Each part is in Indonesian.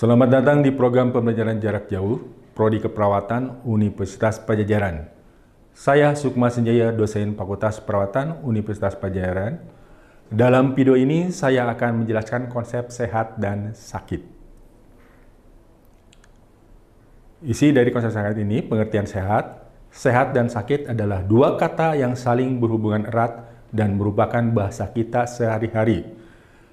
Selamat datang di program pembelajaran jarak jauh, Prodi Keperawatan Universitas Padjadjaran. Saya Sukma Senjaya, dosen Fakultas Perawatan Universitas Padjadjaran. Dalam video ini, saya akan menjelaskan konsep sehat dan sakit. Isi dari konsep sehat ini, pengertian sehat. Sehat dan sakit adalah dua kata yang saling berhubungan erat dan merupakan bahasa kita sehari-hari.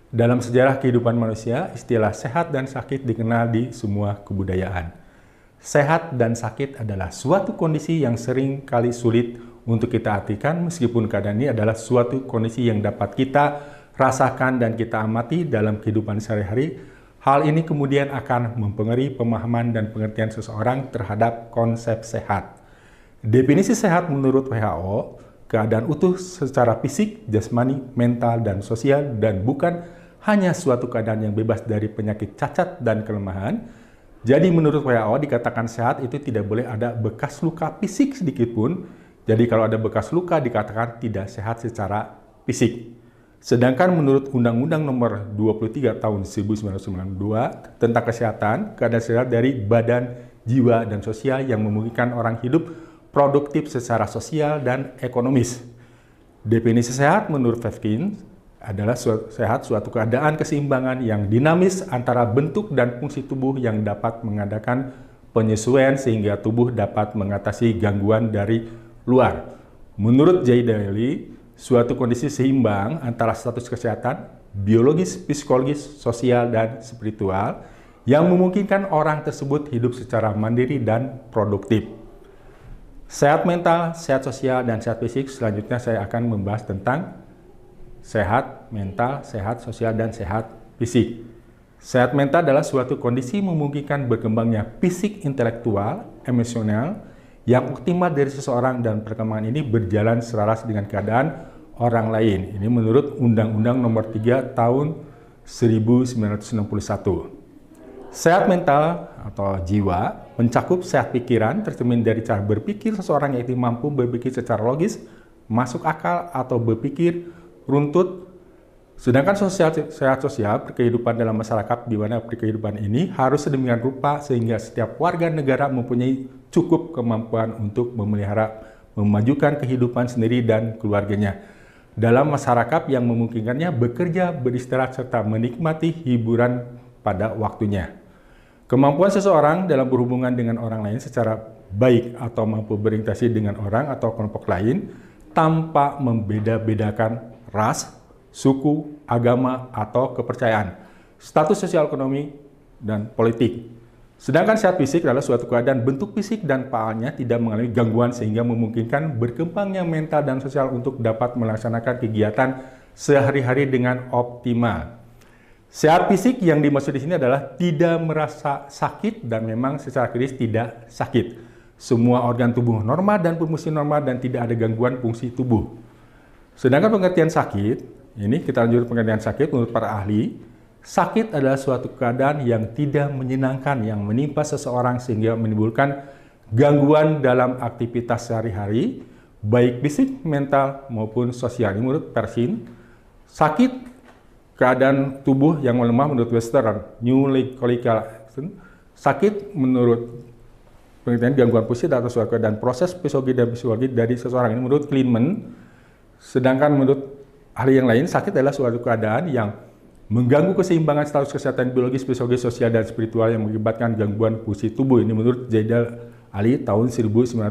Dalam sejarah kehidupan manusia, istilah sehat dan sakit dikenal di semua kebudayaan. Sehat dan sakit adalah suatu kondisi yang sering kali sulit untuk kita artikan, meskipun keadaan ini adalah suatu kondisi yang dapat kita rasakan dan kita amati dalam kehidupan sehari-hari. Hal ini kemudian akan mempengaruhi pemahaman dan pengertian seseorang terhadap konsep sehat. Definisi sehat menurut WHO, keadaan utuh secara fisik, jasmani, mental, dan sosial, dan bukan hanya suatu keadaan yang bebas dari penyakit cacat dan kelemahan. Jadi menurut WHO dikatakan sehat itu tidak boleh ada bekas luka fisik sedikit pun. Jadi kalau ada bekas luka dikatakan tidak sehat secara fisik. Sedangkan menurut Undang-Undang Nomor 23 Tahun 1992 tentang kesehatan, keadaan sehat dari badan, jiwa, dan sosial yang memungkinkan orang hidup produktif secara sosial dan ekonomis. Definisi sehat menurut Fevkin adalah sehat suatu keadaan keseimbangan yang dinamis antara bentuk dan fungsi tubuh yang dapat mengadakan penyesuaian sehingga tubuh dapat mengatasi gangguan dari luar. Menurut J. Daly, suatu kondisi seimbang antara status kesehatan, biologis, psikologis, sosial, dan spiritual yang memungkinkan orang tersebut hidup secara mandiri dan produktif. Sehat mental, sehat sosial, dan sehat fisik. Selanjutnya saya akan membahas tentang sehat mental, sehat sosial, dan sehat fisik. Sehat mental adalah suatu kondisi memungkinkan berkembangnya fisik, intelektual, emosional yang optimal dari seseorang, dan perkembangan ini berjalan selaras dengan keadaan orang lain. Ini menurut Undang-Undang Nomor 3 Tahun 1961. Sehat mental atau jiwa mencakup sehat pikiran, tercermin dari cara berpikir seseorang yaitu mampu berpikir secara logis, masuk akal, atau berpikir runtut. Sedangkan sehat sosial, kehidupan dalam masyarakat di mana kehidupan ini harus sedemikian rupa sehingga setiap warga negara mempunyai cukup kemampuan untuk memelihara, memajukan kehidupan sendiri dan keluarganya dalam masyarakat yang memungkinkannya bekerja, beristirahat, serta menikmati hiburan pada waktunya. Kemampuan seseorang dalam berhubungan dengan orang lain secara baik atau mampu berinteraksi dengan orang atau kelompok lain tanpa membeda-bedakan ras, suku, agama, atau kepercayaan, status sosial ekonomi, dan politik. Sedangkan sehat fisik adalah suatu keadaan bentuk fisik dan faalnya tidak mengalami gangguan sehingga memungkinkan berkembangnya mental dan sosial untuk dapat melaksanakan kegiatan sehari-hari dengan optimal. Sehat fisik yang dimaksud di sini adalah tidak merasa sakit dan memang secara klinis tidak sakit. Semua organ tubuh normal dan berfungsi normal dan tidak ada gangguan fungsi tubuh. Sedangkan pengertian sakit, ini kita lanjut pengertian sakit menurut para ahli. Sakit adalah suatu keadaan yang tidak menyenangkan yang menimpa seseorang sehingga menimbulkan gangguan dalam aktivitas sehari-hari, baik fisik, mental, maupun sosial. Ini menurut Persin. Sakit, keadaan tubuh yang melemah menurut Western, New Clinical Action. Sakit menurut pengertian gangguan fisik atau suatu keadaan proses fisiologi dan psikologi dari seseorang. Ini menurut Kleinman. Sedangkan menurut ahli yang lain, sakit adalah suatu keadaan yang mengganggu keseimbangan status kesehatan biologis, psikologis, sosial, dan spiritual yang mengakibatkan gangguan fungsi tubuh. Ini menurut Zaidal Ali tahun 1998.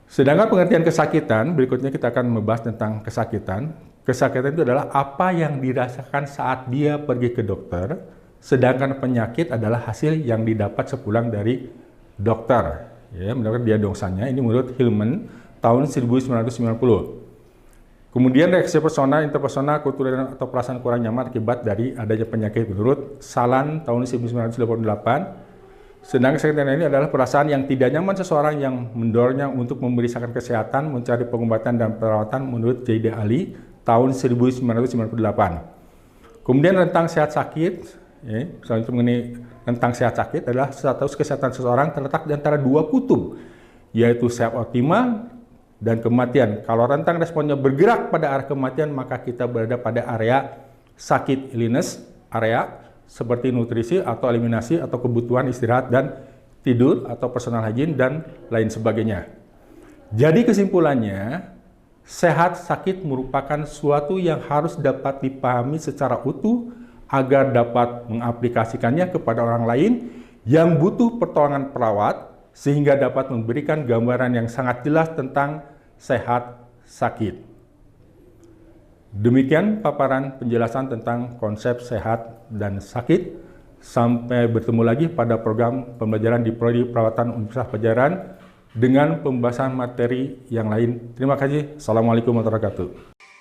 Sedangkan pengertian kesakitan, berikutnya kita akan membahas tentang kesakitan. Kesakitan itu adalah apa yang dirasakan saat dia pergi ke dokter, sedangkan penyakit adalah hasil yang didapat sepulang dari dokter. Ya, mendapatkan diagnosanya. Ini menurut Hillman tahun 1990. Kemudian reaksi personal, interpersonal, kultural, atau perasaan kurang nyaman akibat dari adanya penyakit menurut Salan tahun 1988. Sedangkan kesakitan ini adalah perasaan yang tidak nyaman seseorang yang mendorongnya untuk memeriksakan kesehatan, mencari pengobatan dan perawatan menurut J.D. Ali tahun 1998. Kemudian tentang sehat sakit, selanjutnya mengenai tentang sehat sakit adalah status kesehatan seseorang terletak di antara dua kutub, yaitu sehat optimal dan kematian. Kalau rentang responnya bergerak pada arah kematian, maka kita berada pada area sakit, illness area. seperti nutrisi atau eliminasi atau kebutuhan istirahat dan tidur atau personal hygiene dan lain sebagainya. Jadi kesimpulannya, sehat sakit merupakan suatu yang harus dapat dipahami secara utuh agar dapat mengaplikasikannya kepada orang lain yang butuh pertolongan perawat sehingga dapat memberikan gambaran yang sangat jelas tentang sehat sakit. Demikian paparan penjelasan tentang konsep sehat dan sakit. Sampai bertemu lagi pada program pembelajaran di Prodi Perawatan Universitas Padjadjaran dengan pembahasan materi yang lain. Terima kasih. Assalamualaikum warahmatullahi wabarakatuh.